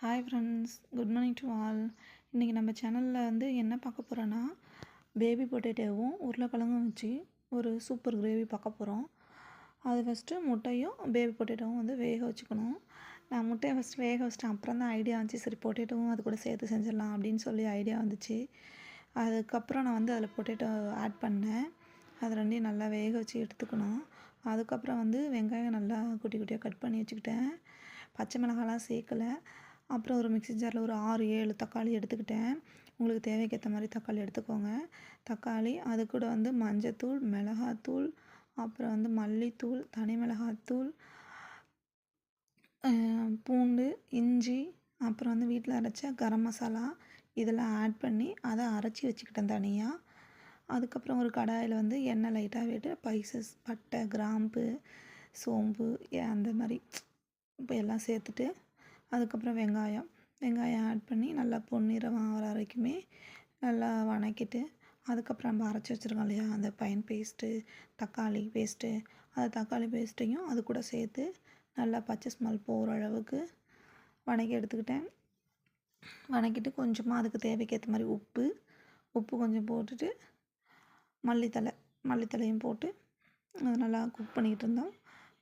Hi friends, good morning to all. இன்றைக்கி நம்ம சேனலில் வந்து என்ன பார்க்க போகிறோன்னா, பேபி பொட்டேட்டோவும் உருளைக்கிழங்கும் வச்சு ஒரு சூப்பர் கிரேவி பார்க்க போகிறோம். அது ஃபஸ்ட்டு முட்டையும் பேபி பொட்டேட்டோவும் வந்து வேக வச்சுக்கணும். நான் முட்டையை ஃபஸ்ட்டு வேக வச்சிட்டேன். அப்புறம் தான் ஐடியா வந்துச்சு, சரி பொட்டேட்டோவும் அது கூட சேர்த்து செஞ்சிடலாம் அப்படின்னு சொல்லி ஐடியா வந்துச்சு. அதுக்கப்புறம் நான் வந்து அதில் பொட்டேட்டோ ஆட் பண்ணேன். அது ரெண்டையும் நல்லா வேக வச்சு எடுத்துக்கணும். அதுக்கப்புறம் வந்து வெங்காயம் நல்லா குட்டி குட்டியாக கட் பண்ணி வச்சுக்கிட்டேன். பச்சை மிளகாலாம் சேர்க்கலை. அப்புறம் ஒரு மிக்ஸி ஜாரில் ஒரு 6-7 தக்காளி எடுத்துக்கிட்டேன். உங்களுக்கு தேவைக்கேற்ற மாதிரி தக்காளி எடுத்துக்கோங்க. தக்காளி, அது கூட வந்து மஞ்சத்தூள், மிளகாத்தூள், அப்புறம் வந்து மல்லித்தூள், தனி மிளகாத்தூள், பூண்டு, இஞ்சி, அப்புறம் வந்து வீட்டில் அரைச்ச கரம் மசாலா இதெல்லாம் ஆட் பண்ணி அதை அரைச்சி வச்சுக்கிட்டேன் தனியாக. அதுக்கப்புறம் ஒரு கடாயில் வந்து எண்ணெய் லைட்டாக விட்டு ஸ்பைசஸ், பட்டை, கிராம்பு, சோம்பு அந்த மாதிரி இப்போ எல்லாம் சேர்த்துட்டு, அதுக்கப்புறம் வெங்காயம் ஆட் பண்ணி நல்லா பொன்னிறமாக வர வரைக்குமே நல்லா வதக்கிட்டு, அதுக்கப்புறம் நம்ம அரைச்சி வச்சுருக்கோம் இல்லையா அந்த பைன் பேஸ்ட்டு, தக்காளி பேஸ்ட்டு, அந்த தக்காளி பேஸ்ட்டையும் அது கூட சேர்த்து நல்லா பச்சை ஸ்மெல் போகிற அளவுக்கு வதக்கி எடுத்துக்கிட்டேன். வதக்கிட்டு கொஞ்சமாக அதுக்கு தேவைக்கேற்ற மாதிரி உப்பு கொஞ்சம் போட்டுட்டு மல்லித்தலையும் போட்டு அது நல்லா குக் பண்ணிக்கிட்டு இருந்தோம்.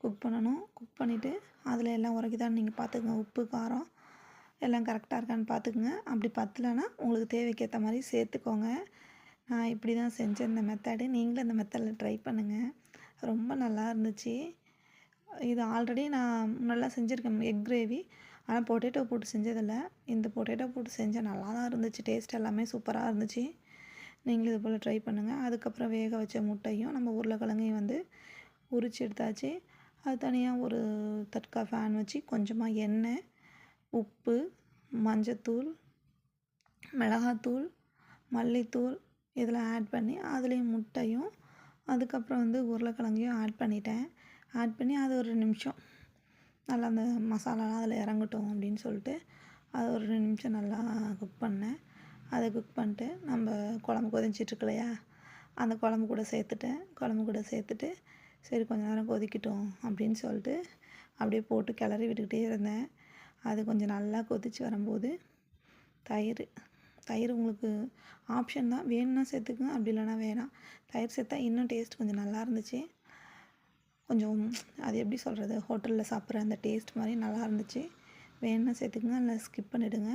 குக் பண்ணிவிட்டு அதில் எல்லாம் உரைக்குதான்னு நீங்கள் பார்த்துக்குங்க. உப்பு, காரம் எல்லாம் கரெக்டாக இருக்கான்னு பார்த்துக்குங்க. அப்படி பத்தலைன்னா உங்களுக்கு தேவைக்கேற்ற மாதிரி சேர்த்துக்கோங்க. நான் இப்படி தான் செஞ்சேன் இந்த மெத்தடு. நீங்களும் இந்த மெத்தடில் ட்ரை பண்ணுங்கள். ரொம்ப நல்லா இருந்துச்சு. இது ஆல்ரெடி நான் நல்லா செஞ்சுருக்கேன் எக் கிரேவி. ஆனால் பொட்டேட்டோ போட்டு செஞ்சதில்லை. இந்த பொட்டேட்டோ போட்டு செஞ்சேன், நல்லா தான் இருந்துச்சு. டேஸ்ட் எல்லாமே சூப்பராக இருந்துச்சு. நீங்களும் இது போல் ட்ரை பண்ணுங்கள். அதுக்கப்புறம் வேக வச்ச முட்டையும் நம்ம உருளைக்கிழங்கையும் வந்து உரித்து எடுத்தாச்சு. அது தனியாக ஒரு தட்கா ஃபேன் வச்சு கொஞ்சமாக எண்ணெய், உப்பு, மஞ்சத்தூள், மிளகாத்தூள், மல்லித்தூள் இதெல்லாம் ஆட் பண்ணி அதுலேயும் முட்டையும் அதுக்கப்புறம் வந்து உருளைக்கிழங்கையும் ஆட் பண்ணிட்டேன். ஆட் பண்ணி அது ஒரு 2 நிமிஷம் நல்லா அந்த மசாலாலாம் அதில் இறங்கட்டும் அப்படின்னு சொல்லிட்டு அது ஒரு 2 நிமிஷம் நல்லா குக் பண்ணேன். அதை குக் பண்ணிட்டு நம்ம குழம்பு கொதிச்சிட்ருக்கு இல்லையா, அந்த குழம்பு கூட சேர்த்துட்டு சரி கொஞ்ச நேரம் கொதிக்கட்டும் அப்படின்னு சொல்லிட்டு அப்படியே போட்டு கிளறி விட்டுக்கிட்டே இருந்தேன். அது கொஞ்சம் நல்லா கொதித்து வரும்போது தயிர் உங்களுக்கு ஆப்ஷன் தான், வேணும்னா சேர்த்துக்குங்க, அப்படி இல்லைனா வேணாம். தயிர் சேர்த்தா இன்னும் டேஸ்ட் கொஞ்சம் நல்லா இருந்துச்சு. கொஞ்சம் அது எப்படி சொல்கிறது, ஹோட்டலில் சாப்பிட்ற அந்த டேஸ்ட் மாதிரி நல்லா இருந்துச்சு. வேணும்னா சேர்த்துக்குங்க, இல்லை ஸ்கிப் பண்ணிவிடுங்க.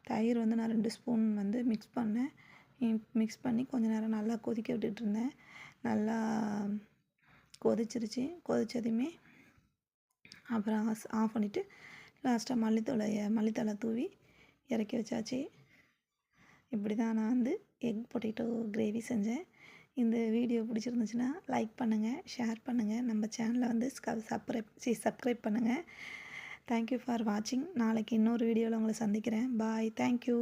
தயிர் வந்து நான் 2 ஸ்பூன் வந்து மிக்ஸ் பண்ணி கொஞ்சம் நேரம் நல்லா கொதிக்க விட்டுட்டு இருந்தேன். நல்லா கொதிச்சதுமே அப்புறம் ஆஃப் பண்ணிவிட்டு லாஸ்ட்டாக மல்லித்தழை தூவி இறக்கி வச்சாச்சு. இப்படி தான் நான் வந்து எக் பொட்டேட்டோ கிரேவி செஞ்சேன். இந்த வீடியோ பிடிச்சிருந்துச்சுன்னா லைக் பண்ணுங்கள், ஷேர் பண்ணுங்கள், நம்ம சேனலை வந்து சப்ஸ்கிரைப் பண்ணுங்கள். தேங்க்யூ ஃபார் வாட்சிங். நாளைக்கு இன்னொரு வீடியோவில் உங்களை சந்திக்கிறேன். பாய். தேங்க்யூ.